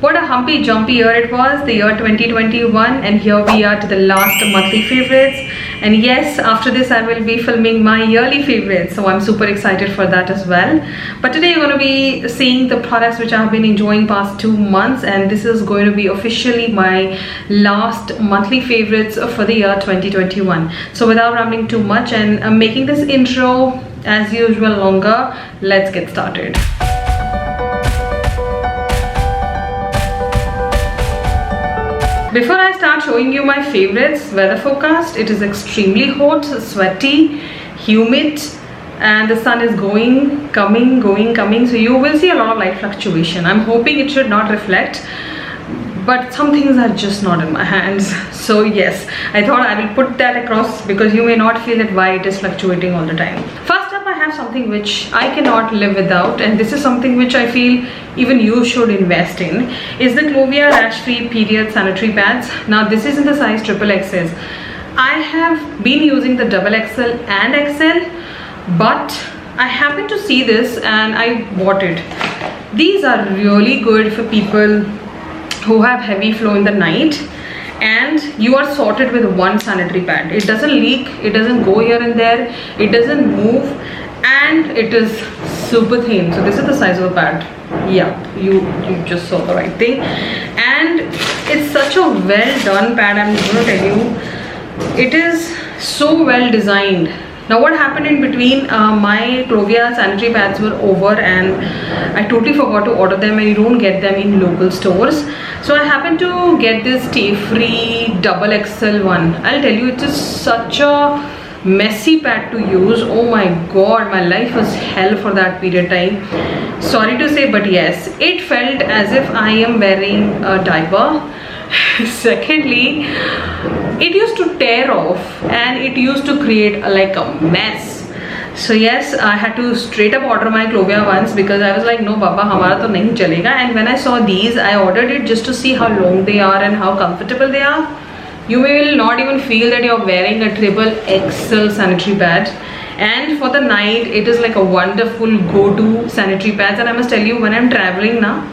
What a humpy jumpy year it was, the year 2021, and here we are to the last monthly favorites. And yes, after this I will be filming my yearly favorites, so I'm super excited for that as well. But today you're going to be seeing the products which I've been enjoying past 2 months, and this is going to be officially my last monthly favorites for the year 2021. So without rambling too much and making this intro as usual longer, let's get started. Before I start showing you my favorites, weather forecast, it is extremely hot, sweaty, humid, and the sun is going, coming, so you will see a lot of light fluctuation. I'm hoping it should not reflect, but some things are just not in my hands. So yes, I thought I will put that across because you may not feel that why it is fluctuating all the time. First up, I have something which I cannot live without, and this is something which I feel even you should invest in, is the Clovia Rash Free Period Sanitary Pads. Now this is in the size XXXS. I have been using the XXL and XL, but I happened to see this and I bought it. These are really good for people who have heavy flow in the night, and you are sorted with one sanitary pad. It doesn't leak, it doesn't go here and there, it doesn't move, and it is super thin. So this is the size of a pad. Yeah, you just saw the right thing, and it's such a well done pad. I'm going to tell you, it is so well designed. Now what happened in between, my Clovia sanitary pads were over and I totally forgot to order them, and you don't get them in local stores. So I happened to get this Stay Free XXL one. I'll tell you, it is such a messy pad to use. Oh my god, my life was hell for that period time. Sorry to say, but yes, it felt as if I am wearing a diaper. Secondly, it used to tear off and it used to create like a mess. So yes, I had to straight up order my Clovia once because I was like, no baba, hamara to nahi chalega. And when I saw these, I ordered it just to see how long they are and how comfortable they are. You will not even feel that you're wearing a XXL sanitary pad. And for the night, it is like a wonderful go-to sanitary pads. And I must tell you, when I'm traveling now,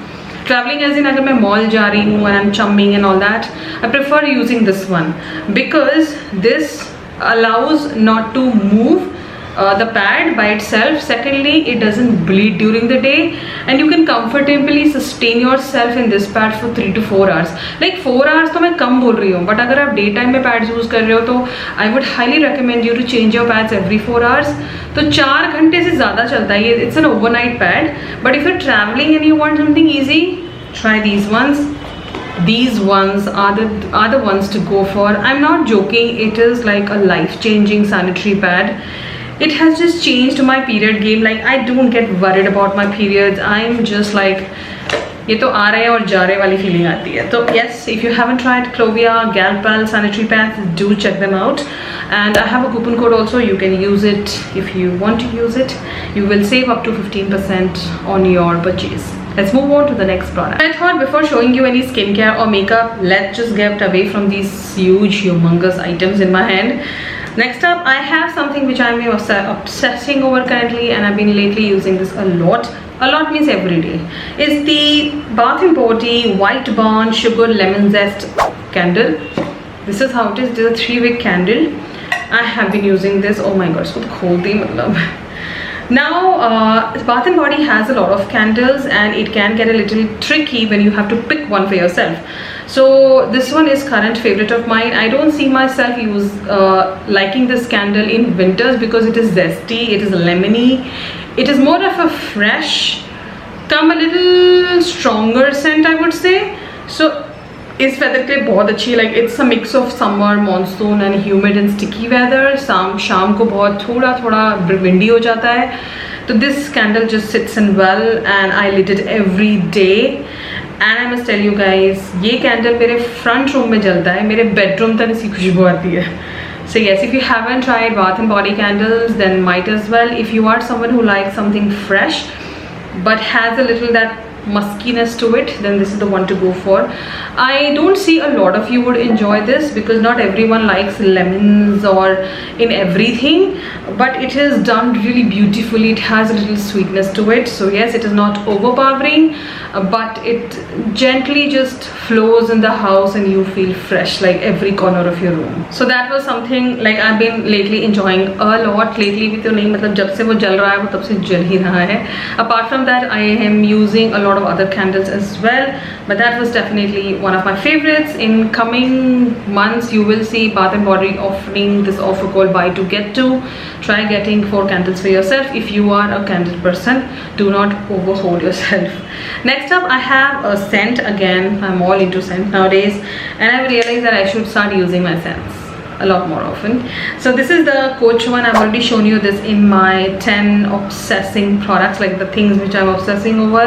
traveling as in agar main mall ja rahi hu and I'm chumming and all that, I prefer using this one because this allows not to move the pad by itself. Secondly, it doesn't bleed during the day, and you can comfortably sustain yourself in this pad for 3 to 4 hours. Like 4 hours तो मैं कम बोल रही हूँ, but अगर आप day time में pads use कर रहे हो तो I would highly recommend you to change your pads every 4 hours. तो 4 घंटे से ज़्यादा चलता है ये. It's an overnight pad, but if you're traveling and you want something easy, try these ones. These ones are the ones to go for. I'm not joking, it is like a life-changing sanitary pad. It has just changed my period game. Like I don't get worried about my periods. I'm just like, ये तो आ रहे हैं और जा रहे वाली feeling आती है. So yes, if you haven't tried Clovia Galpal sanitary pads, do check them out. And I have a coupon code also. You can use it if you want to use it. You will save up to 15% on your purchase. Let's move on to the next product. I thought before showing you any skincare or makeup, let's just get away from these huge, humongous items in my hand. Next up, I have something which I'm obsessing over currently, and I've been lately using this a lot. A lot means every day. It's the Bath & Body White Barn Sugar Lemon Zest candle. This is how it is. It is a 3-wick candle. I have been using this. Oh my god, so cold. Now, Bath & Body has a lot of candles, and it can get a little tricky when you have to pick one for yourself. So this one is current favorite of mine. I don't see myself liking this candle in winters because it is zesty, it is lemony, it is more of a fresh, a little stronger scent, I would say. So इस weather के लिए बहुत अच्छी, like it's a mix of summer, monsoon and humid and sticky weather. शाम को बहुत थोड़ा windy हो जाता है. So this candle just sits in well, and I lit it every day. And I must tell you guys, ये candle मेरे front room में जलता है, मेरे bedroom तक इसकी खुशबू आती है. So yes, if you haven't tried Bath & Body candles, then might as well. If you are someone who likes something fresh but has a little that muskiness to it, then this is the one to go for. I don't see a lot of you would enjoy this because not everyone likes lemons or in everything, but it is done really beautifully. It has a little sweetness to it. So yes, it is not overpowering. but it gently just flows in the house and you feel fresh like every corner of your room. So that was something like I've been lately enjoying a lot. Lately भी तो नहीं, मतलब जब से वो जल रहा है वो तब से जल ही रहा है. Apart from that, I am using a lot of other candles as well, but that was definitely one of my favorites. In coming months you will see Bath and Body offering this offer called buy to get to. Try getting 4 candles for yourself. If you are a candle person, do not overhold yourself. Next up, I have a scent. Again, I'm all into scent nowadays, and I've realized that I should start using my scents a lot more often. So this is the Coach one. I've already shown you this in my 10 obsessing products, like the things which I'm obsessing over,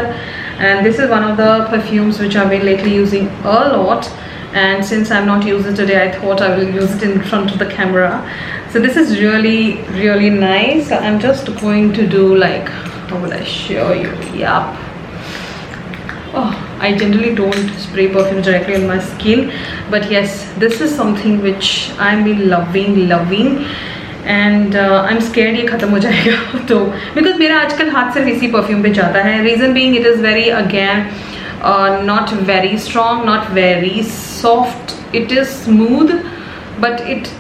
and this is one of the perfumes which I've been lately using a lot. And since I'm not using it today, I thought I will use it in front of the camera. So this is really nice. So I'm just going to do like, how will I show you? Yup. Oh, I generally don't spray perfume directly on my skin, but yes, this is something which I'm been loving, and I'm scared ये खत्म हो जाएगा तो, because मेरा आजकल हाथ सिर्फ इसी परफ्यूम पे जाता है. Reason being, it is very, again, not very strong, not very soft. It is smooth, but it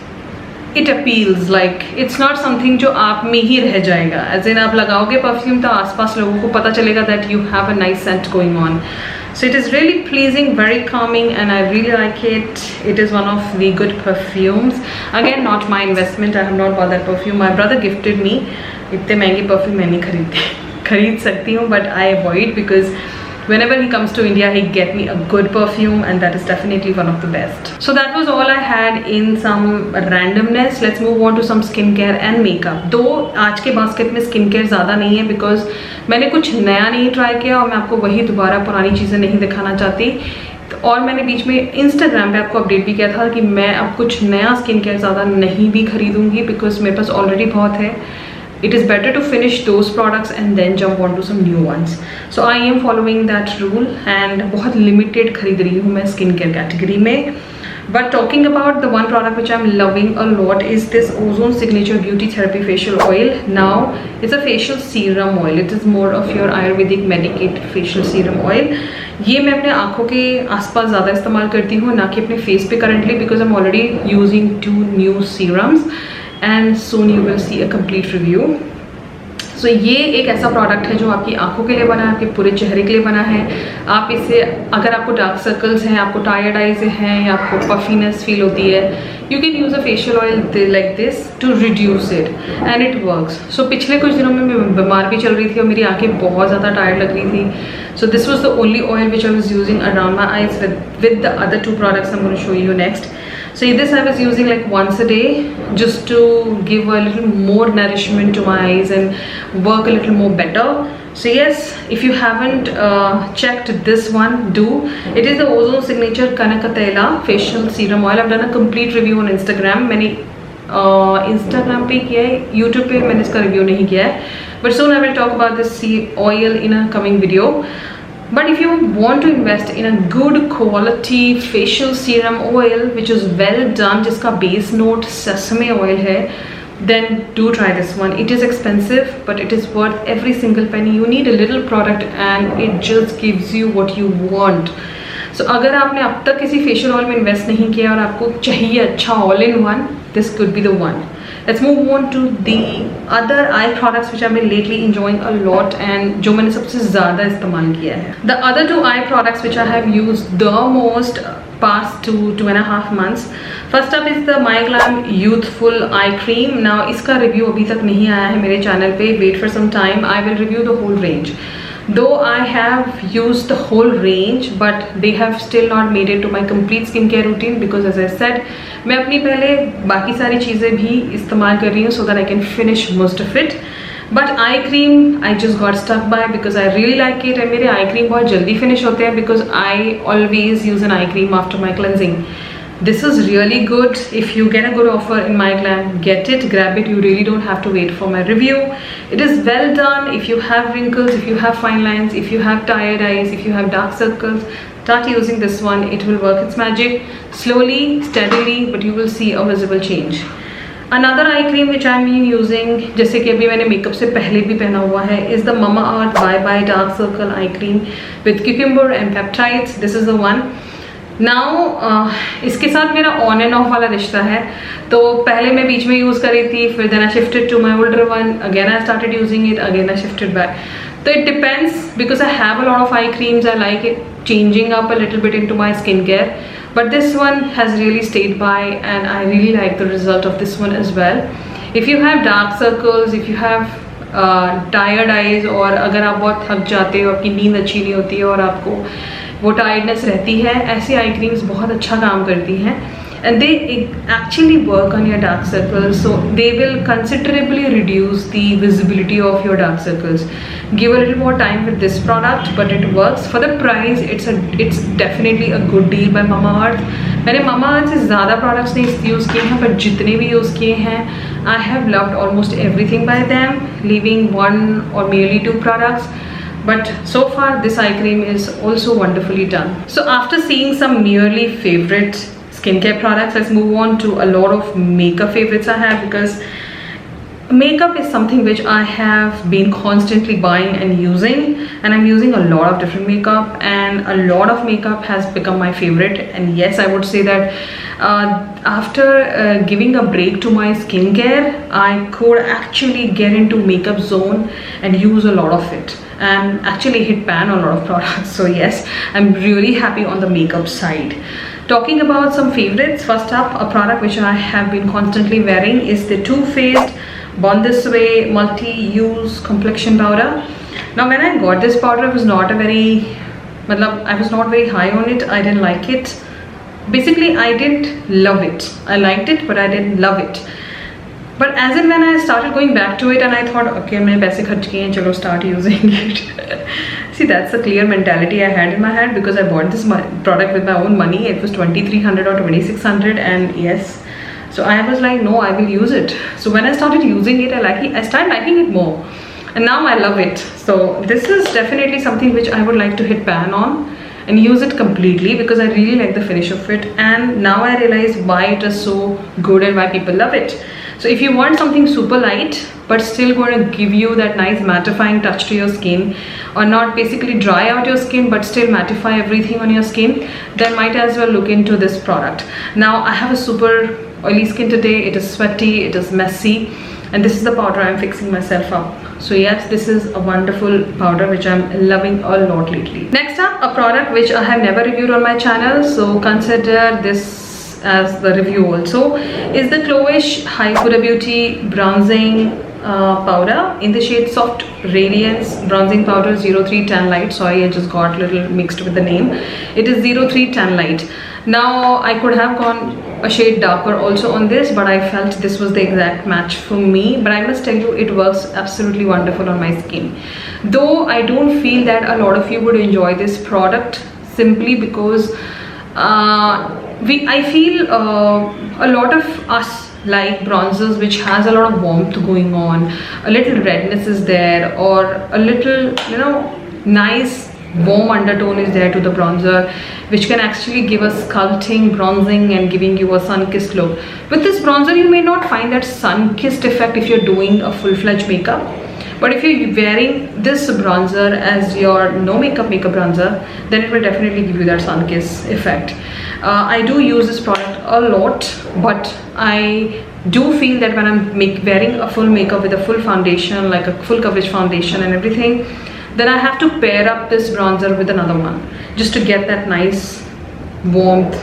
appeals. Like it's not something जो आप में ही रह जाएगा. As in आप लगाओगे परफ्यूम तो आसपास लोगों को पता चलेगा that you have a nice scent going on. So it is really pleasing, very calming, and I really like it. It is one of the good perfumes. Again, not my investment. I have not bought that perfume. My brother gifted me. इतने महंगे perfume मैं नहीं खरीदती. खरीद सकती हूँ, but I avoid because whenever he comes to India, he get me a good perfume, and that is definitely one of the best. So that was all I had in some randomness. Let's move on to some skincare and makeup. दो आज के basket में skincare ज़्यादा नहीं है because मैंने कुछ नया नहीं ट्राई किया और मैं आपको वही दोबारा पुरानी चीज़ें नहीं दिखाना चाहती. और मैंने बीच में Instagram पे आपको अपडेट भी किया था कि मैं अब कुछ नया skincare ज़्यादा नहीं भी खरीदूँगी because मेरे पास ऑलरेडी बहुत है. It is better to finish those products and then jump on to some new ones. So I am following that rule and बहुत limited खरीद रही हूँ मैं skincare category में. But talking about the one product which I'm loving a lot is this Ozone Signature Beauty Therapy Facial Oil. Now it's a facial serum oil. It is more of your Ayurvedic medicated facial serum oil. ये मैं अपने आँखों के आसपास ज़्यादा इस्तेमाल करती हूँ, ना कि अपने फेस पे currently, because I'm already using 2 new serums. And soon you will see a complete review. So ये एक ऐसा प्रोडक्ट है जो आपकी आंखों के लिए बना है, आपके पूरे चेहरे के लिए बना है. आप इसे, अगर आपको डार्क सर्कल्स हैं, आपको टायर्ड आइज हैं, या आपको पफीनेस फील होती है, you can use a facial oil like this to reduce it and it works. So पिछले कुछ दिनों में मैं बीमार भी चल रही थी और मेरी आंखें बहुत ज़्यादा टायर्ड लग रही थी. So this was the only oil which I was using around my eyes with the other 2 products I'm going to show you next. So this I was using like once a day just to give a little more nourishment to my eyes and work a little more better. So yes, if you haven't checked this one, do. It is the Ozone Signature Kanakatela Facial Serum Oil. I've done a complete review on Instagram. मैंने Instagram पे किया है, YouTube पे मैंने इसका review नहीं किया है. But soon I will talk about this oil in a coming video. But if you want to invest in a good quality facial serum oil which is well done, जिसका base note sesame oil है, then do try this one. It is expensive, but it is worth every single penny. You need a little product and it just gives you what you want. So अगर आपने अब तक किसी facial oil में invest नहीं किया और आपको चाहिए अच्छा all in one, this could be the one. Let's move on to the other eye products which I've been lately enjoying a lot and जो मैंने सबसे ज़्यादा इस्तेमाल किया है. The other 2 eye products which I have used the most past 2.5 months. First up is the MyGlam Youthful Eye Cream. Now इसका review अभी तक नहीं आया है मेरे चैनल पे. Wait for some time. I will review the whole range. Though I have used the whole range, but they have still not made it to my complete skincare routine because as I said, मैं अपनी पहले बाकी सारी चीज़ें भी इस्तेमाल कर रही हूँ so that I can finish most of it. But eye cream I just got stuck by because I really like it and मेरे eye cream बहुत जल्दी finish होते हैं because I always use an eye cream after my cleansing. This is really good. If you get a good offer in MyGlam, get it, grab it. You really don't have to wait for my review. It is well done. If you have wrinkles, if you have fine lines, if you have tired eyes, if you have dark circles, start using this one. It will work its magic slowly, steadily, but you will see a visible change. Another eye cream which I am using, जैसे कि अभी मैंने makeup से पहले भी पहना हुआ है, is the Mamaearth bye bye dark circle eye cream with cucumber and peptides. This is the one. Now इसके साथ मेरा ऑन एंड ऑफ वाला रिश्ता है. तो पहले मैं बीच में यूज़ कर रही थी, फिर then I shifted to my older one, again I started using it, again I shifted back. So it depends, because I have a lot of eye creams. I like it changing up a little bit into my skincare, but this one has really stayed by, and I really like the result of this one as well. If you have dark circles, if you have tired eyes, और अगर आप बहुत थक जाते हो, आपकी नींद अच्छी नहीं होती है और आपको वो टायर्डनेस रहती है, ऐसी आई क्रीम्स बहुत अच्छा काम करती हैं. And they actually work on your dark circles, so they will considerably reduce the visibility of your dark circles. Give a little more time with this product, but it works. For the price, it's definitely a good deal by Mamaearth. मैंने Mamaearth से ज़्यादा products नहीं use किए हैं, but जितने भी use किए हैं, I have loved almost everything by them, leaving one or merely two products. But so far, this eye cream is also wonderfully done. So after seeing some merely favorite skincare products, let's move on to a lot of makeup favorites I have, because makeup is something which I have been constantly buying and using, and I'm using a lot of different makeup, and a lot of makeup has become my favorite. And yes, I would say that after giving a break to my skincare, I could actually get into makeup zone and use a lot of it, and actually hit pan on a lot of products. So yes, I'm really happy on the makeup side. Talking about some favorites, first up, a product which I have been constantly wearing is the Too Faced Born This Way multi-use complexion powder. Now when I got this powder, I was not very high on it. I didn't like it. Basically, I didn't love it. I liked it, but I didn't love it. But as in when I started going back to it, and I thought, okay, मैंने पैसे खर्च किए हैं, चलो start using it. See, that's the clear mentality I had in my head, because I bought this product with my own money. It was 2,300 or 2,600, and yes, so I was like, no, I will use it. So when I started using it, I started liking it more, and now I love it. So this is definitely something which I would like to hit pan on and use it completely, because I really like the finish of it, and now I realize why it is so good and why people love it. So if you want something super light but still going to give you that nice mattifying touch to your skin, or not basically dry out your skin but still mattify everything on your skin, then might as well look into this product. Now I have a super oily skin today. It is sweaty, it is messy, and this is the powder I'm fixing myself up. So yes, this is a wonderful powder which I'm loving a lot lately. Next up, a product which I have never reviewed on my channel, so consider this as the review also, is the Chloish High Huda Beauty bronzing powder in the shade Soft Radiance Bronzing Powder 03 Tan Light. Sorry, I just got a little mixed with the name. It is 03 Tan Light. Now I could have gone a shade darker also on this, but I felt this was the exact match for me. But I must tell you, it works absolutely wonderful on my skin. Though I don't feel that a lot of you would enjoy this product, simply because I feel a lot of us like bronzers which has a lot of warmth going on, a little redness is there, or a little, you know, nice warm undertone is there to the bronzer, which can actually give a sculpting, bronzing, and giving you a sun-kissed look. With this bronzer, you may not find that sun-kissed effect if you're doing a full-fledged makeup. But if you're wearing this bronzer as your no makeup bronzer, then it will definitely give you that sun kiss effect. I do use this product a lot, but I do feel that when I'm wearing a full makeup with a full foundation, like a full coverage foundation and everything, then I have to pair up this bronzer with another one just to get that nice warmth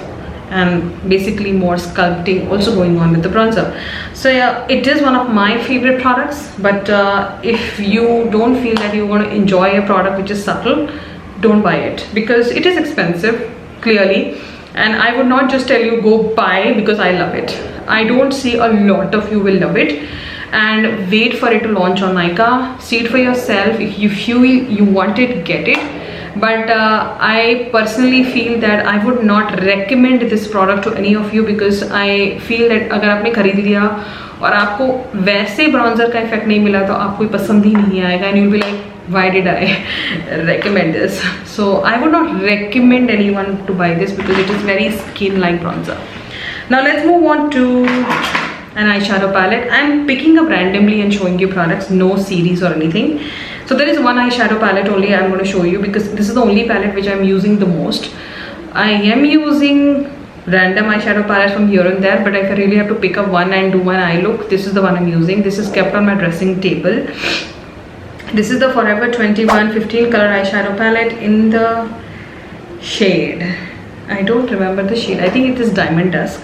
and basically more sculpting also going on with the bronzer. So yeah, it is one of my favorite products, but if you don't feel that you want to enjoy a product which is subtle, don't buy it, because it is expensive, clearly, and I would not just tell you go buy because I love it. I don't see a lot of you will love it, and wait for it to launch on Nykaa. See it for yourself. If you feel you want it, get it. But I personally feel that I would not recommend this product to any of you, because I feel that अगर आपने खरीद लिया और आपको वैसे bronzer का effect नहीं मिला तो आपको पसंद ही नहीं आएगा, and you'll be like, why did I recommend this? So I would not recommend anyone to buy this, because it is very skin like bronzer. Now let's move on to an eyeshadow palette. I'm picking up randomly and showing you products, no series or anything. So there is one eyeshadow palette only I'm going to show you, because this is the only palette which I'm using the most. I am using random eyeshadow palette from here and there, but if I really have to pick up one and do my eye look, this is the one I'm using. This is kept on my dressing table. This is the Forever 21 15 color eyeshadow palette in the shade, I don't remember the shade, I think it is Diamond Dusk.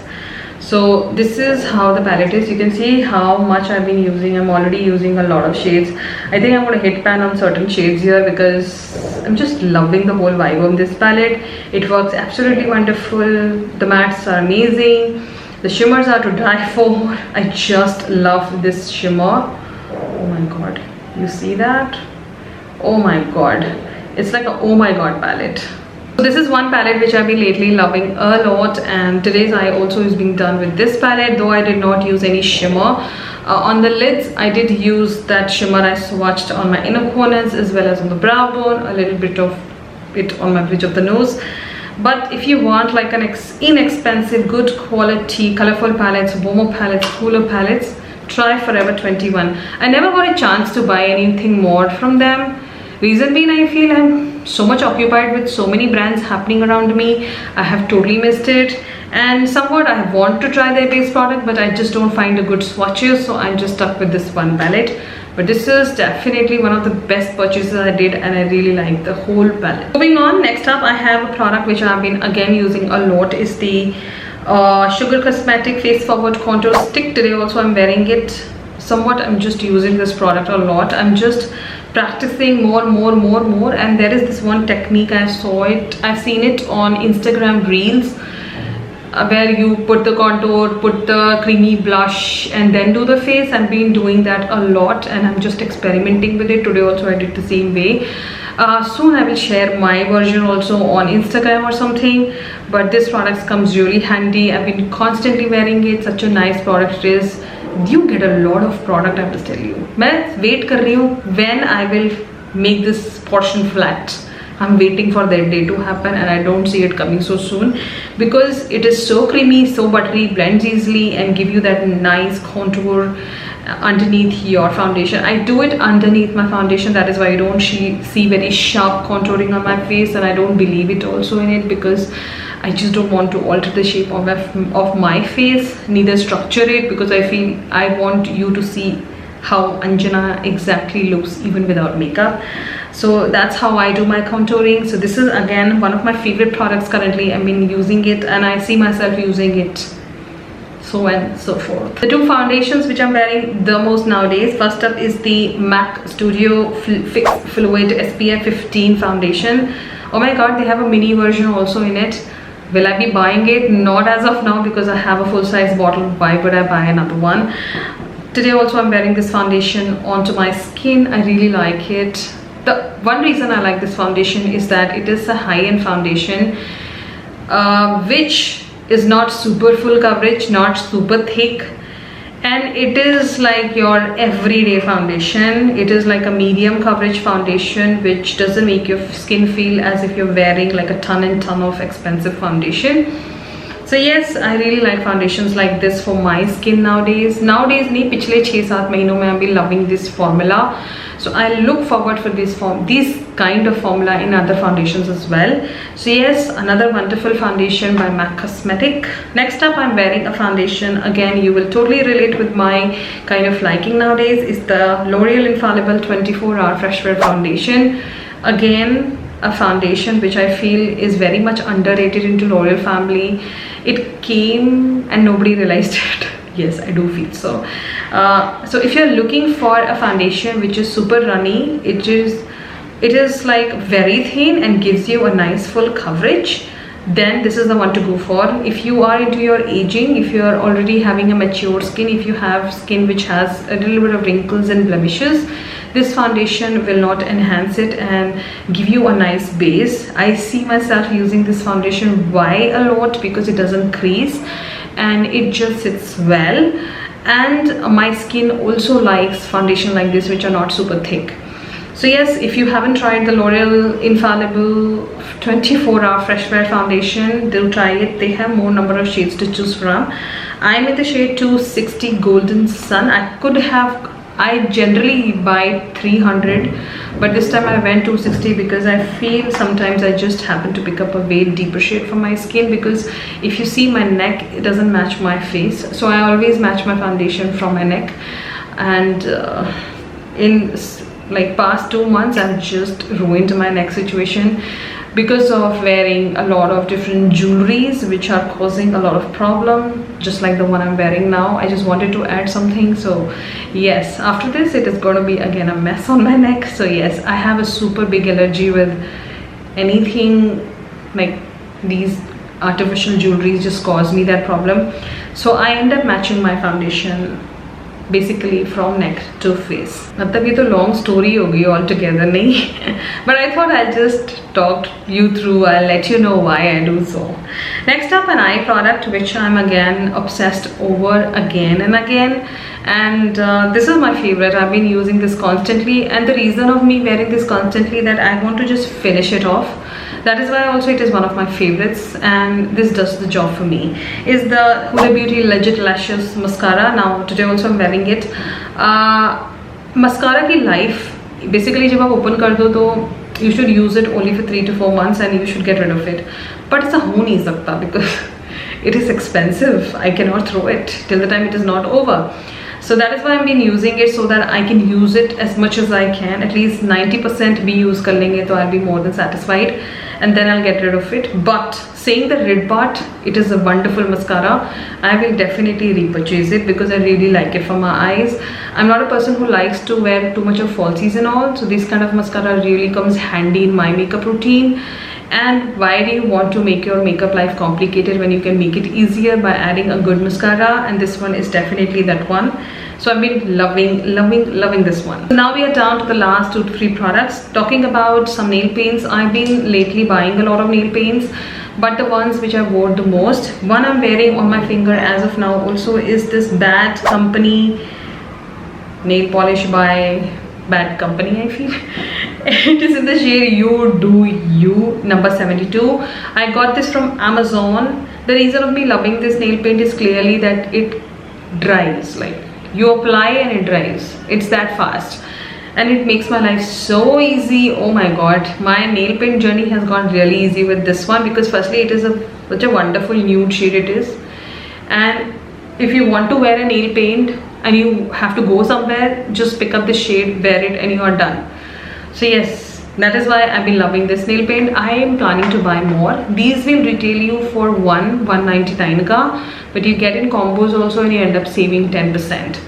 So this is how the palette is. You can see how much I've been using. I'm already using a lot of shades. I think I'm going to hit pan on certain shades here because I'm just loving the whole vibe of this palette. It works absolutely wonderful. The mattes are amazing. The shimmers are to die for. I just love this shimmer. Oh my god, you see that? Oh my god, it's like a oh my god palette. So this is one palette which I've been lately loving a lot, and today's eye also is being done with this palette, though I did not use any shimmer. On the lids, I did use that shimmer I swatched on my inner corners as well as on the brow bone, a little bit of it on my bridge of the nose. But if you want like an inexpensive, good quality, colorful palettes, warmer palettes, cooler palettes, try Forever 21. I never got a chance to buy anything more from them. Reason being, I feel I'm so much occupied with so many brands happening around me. I have totally missed it, and somewhat I want to try their base product, but I just don't find a good swatches, so I'm just stuck with this one palette. But this is definitely one of the best purchases I did, and I really like the whole palette. Moving on, next up I have a product which I've been again using a lot. Is the Sugar Cosmetic Face Forward Contour Stick. Today also I'm wearing it. Somewhat I'm just using this product a lot. I'm just practicing more, and there is this one technique I've seen it on Instagram Reels, where you put the contour, put the creamy blush, and then do the face. I've been doing that a lot, and I'm just experimenting with it. Today also I did the same way. Soon I will share my version also on Instagram or something, but this product comes really handy. I've been constantly wearing it. Such a nice product it is. You get a lot of product, I have to tell you. मैं wait कर रही हूँ when I will make this portion flat. I'm waiting for that day to happen, and I don't see it coming so soon, because it is so creamy, so buttery, blends easily, and give you that nice contour underneath your foundation. I do it underneath my foundation, that is why you don't see very sharp contouring on my face, and I don't believe it also in it, because I just don't want to alter the shape of my face, neither structure it, because I feel I want you to see how Anjana exactly looks even without makeup. So that's how I do my contouring. So this is again one of my favorite products currently. I've been using it, and I see myself using it, so and so forth. The two foundations which I'm wearing the most nowadays. First up is the MAC Studio Fix Fluid SPF 15 foundation. Oh my god, they have a mini version also in it. Will I be buying it? Not as of now, because I have a full-size bottle. Why would I buy another one? Today also I'm wearing this foundation onto my skin. I really like it. The one reason I like this foundation is that it is a high-end foundation, which is not super full coverage, not super thick, and it is like your everyday foundation. It is like a medium coverage foundation, which doesn't make your skin feel as if you're wearing like a ton and ton of expensive foundation. So yes, I really like foundations like this for my skin nowadays. Nowadays nahi, पिछले 6-7 महीनों में I've been loving this formula. So I look forward for this kind of formula in other foundations as well. So yes, another wonderful foundation by MAC Cosmetic. Next up, I'm wearing a foundation. Again, you will totally relate with my kind of liking nowadays. Is the L'Oreal Infallible 24-Hour Fresh Wear Foundation. Again, a foundation which I feel is very much underrated into L'Oreal family. It came and nobody realized it. Yes, I do feel so. So if you're looking for a foundation which is super runny, it is like very thin and gives you a nice full coverage, then this is the one to go for. If you are into your aging, if you are already having a mature skin, if you have skin which has a little bit of wrinkles and blemishes, this foundation will not enhance it and give you a nice base. I see myself using this foundation. Why a lot? Because it doesn't crease and it just sits well, and my skin also likes foundation like this which are not super thick. So yes, if you haven't tried the L'Oreal Infallible 24-hour Fresh Wear Foundation, do try it. They have more number of shades to choose from. I'm in the shade 260 Golden Sun. I generally buy 300, but this time I went 260 because I feel sometimes I just happen to pick up a way deeper shade for my skin, because if you see my neck, it doesn't match my face. So I always match my foundation from my neck. And in like past 2 months, I've just ruined my neck situation because of wearing a lot of different jewelries which are causing a lot of problem, just like the one I'm wearing now. I just wanted to add something. So yes, after this it is going to be again a mess on my neck. So yes, I have a super big allergy with anything like these artificial jewelries, just cause me that problem. So I end up matching my foundation basically from neck to face. मतलब ये तो long story होगी altogether नहीं, but I thought I'll just talk you through. I'll let you know why I do so. Next up, an eye product which I'm again obsessed over again and again, and this is my favorite. I've been using this constantly, and the reason of me wearing this constantly that I want to just finish it off. That is why also it is one of my favorites, and this does the job for me. Is the Huda Beauty Legit Lashes Mascara. Now today also I'm wearing it. Mascara की life basically जब आप open कर दो तो you should use it only for 3 to 4 months and you should get rid of it. But ऐसा हो नहीं सकता because it is expensive. I cannot throw it till the time it is not over. So that is why I've been using it, so that I can use it as much as I can. At least 90% भी use कर लेंगे तो I'll be more than satisfied, and then I'll get rid of it. But saying the red part, it is a wonderful mascara. I will definitely repurchase it because I really like it for my eyes. I'm not a person who likes to wear too much of falsies and all, so this kind of mascara really comes handy in my makeup routine. And why do you want to make your makeup life complicated when you can make it easier by adding a good mascara? And this one is definitely that one. So I've been loving this one. So now we are down to the last 2 to 3 products. Talking about some nail paints, I've been lately buying a lot of nail paints, but the ones which I wore the most, one I'm wearing on my finger as of now also, is this Bad Company nail polish by Bad Company, I feel. It is in the shade You Do You number 72. I got this from Amazon. The reason of me loving this nail paint is clearly that it dries. Like, you apply and it dries. It's that fast, and it makes my life so easy. Oh my god, my nail paint journey has gone really easy with this one, because firstly it is such a wonderful nude shade it is, and if you want to wear a nail paint and you have to go somewhere, just pick up this shade, wear it, and you are done. So yes, that is why I've been loving this nail paint. I am planning to buy more. These will retail you for 199 ka, but you get in combos also and you end up saving 10%.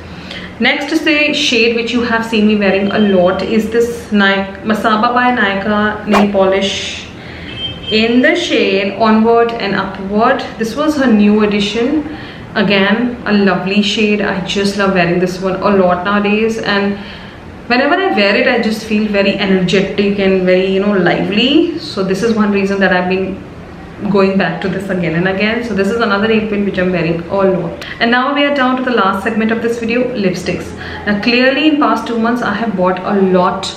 Next is the shade which you have seen me wearing a lot, is this Masaba by Nykaa nail polish in the shade Onward and Upward. This was her new edition. Again, a lovely shade. I just love wearing this one a lot nowadays, and whenever I wear it, I just feel very energetic and very, lively. So this is one reason that I've been going back to this again and again. So this is another nail paint which I'm wearing a lot. And now we are down to the last segment of this video, lipsticks. Now clearly in past 2 months, I have bought a lot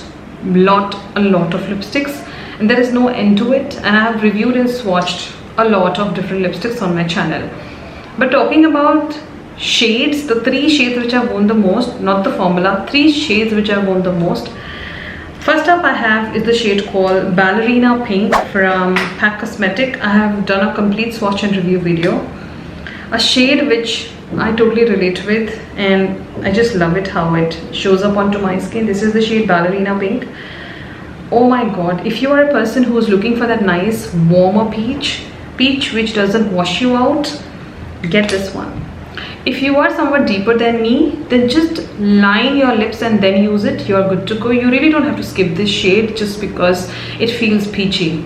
of lipsticks, and there is no end to it. And I have reviewed and swatched a lot of different lipsticks on my channel. But talking about shades, the 3 shades which I've worn the most, not the formula, 3 shades which I've worn the most. First up I have is the shade called Ballerina Pink from PAC Cosmetic. I have done a complete swatch and review video. A shade which I totally relate with, and I just love it how it shows up onto my skin. This is the shade Ballerina Pink. Oh my god, if you are a person who is looking for that nice warmer peach which doesn't wash you out, get this one. If you are somewhat deeper than me, then just line your lips and then use it. You're good to go. You really don't have to skip this shade just because it feels peachy.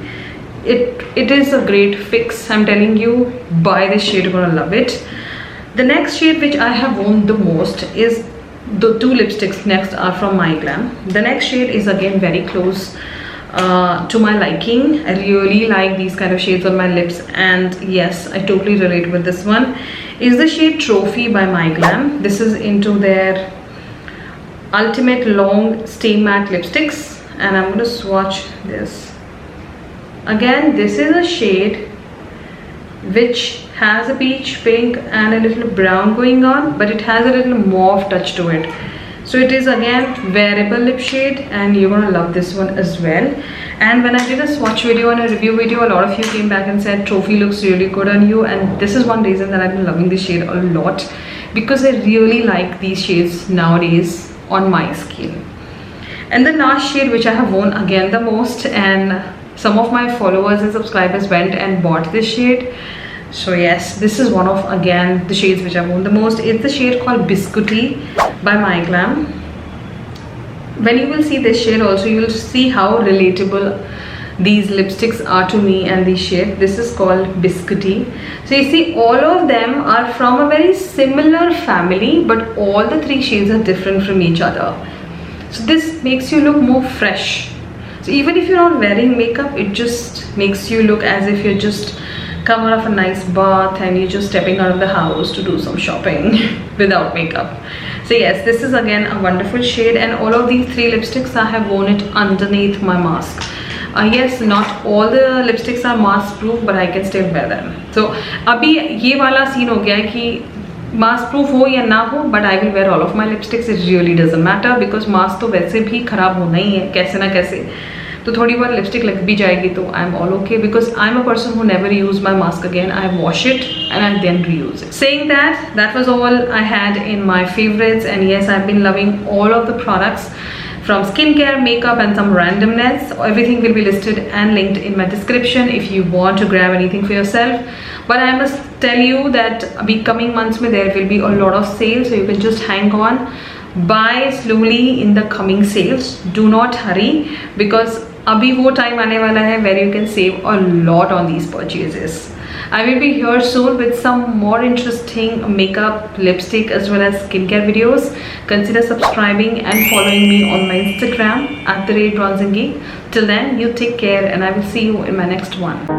It is a great fix. I'm telling you, buy this shade, you're gonna love it. The next shade which I have worn the most is the 2 lipsticks next are from MyGlam. The next shade is again very close to my liking. I really like these kind of shades on my lips, and yes, I totally relate with this one. Is the shade Trophy by MyGlam. This is into their ultimate long stay matte lipsticks. and I'm going to swatch this. Again, this is a shade which has a peach pink and a little brown going on, but it has a little mauve touch to it. So it is again wearable lip shade, and you're gonna love this one as well. And when I did a swatch video and a review video, a lot of you came back and said Trophy looks really good on you, and this is one reason that I've been loving this shade a lot, because I really like these shades nowadays on my skin. And the last shade which I have worn again the most, and some of my followers and subscribers went and bought this shade. So yes, this is one of again the shades which I've worn the most. It's the shade called Biscuity by My Glam. When you will see this shade also, you will see how relatable these lipsticks are to me, and the shade, this is called Biscuity. So you see, all of them are from a very similar family, but all the three shades are different from each other. So this makes you look more fresh. So even if you're not wearing makeup, it just makes you look as if you're just come out of a nice bath and you're just stepping out of the house to do some shopping without makeup. So yes, this is again a wonderful shade, and all of these three lipsticks I have worn it underneath my mask. Yes, not all the lipsticks are mask proof, but I can still wear them. So अभी ये वाला scene हो गया है कि mask proof हो या ना हो, but I will where all of my lipsticks. It really doesn't matter, because mask तो वैसे भी खराब होना ही है कैसे ना कैसे. तो थोड़ी बहुत लिपस्टिक लग भी जाएगी तो I am all okay, because I am a person who never use my mask again. I wash it and I then reuse it. Saying that was all I had in my favourites, and yes, I have been loving all of the products from skincare, makeup and some randomness. Everything will be listed and linked in my description if you want to grab anything for yourself. But I must tell you that coming months mein there will be a lot of sales, so you can just hang on, buy slowly in the coming sales. Do not hurry, because abhi wo time aane wala hai where you can save a lot on these purchases. I will be here soon with some more interesting makeup, lipstick as well as skincare videos. Consider subscribing and following me on my Instagram @bronzinggeek. Till then, you take care, and I will see you in my next one.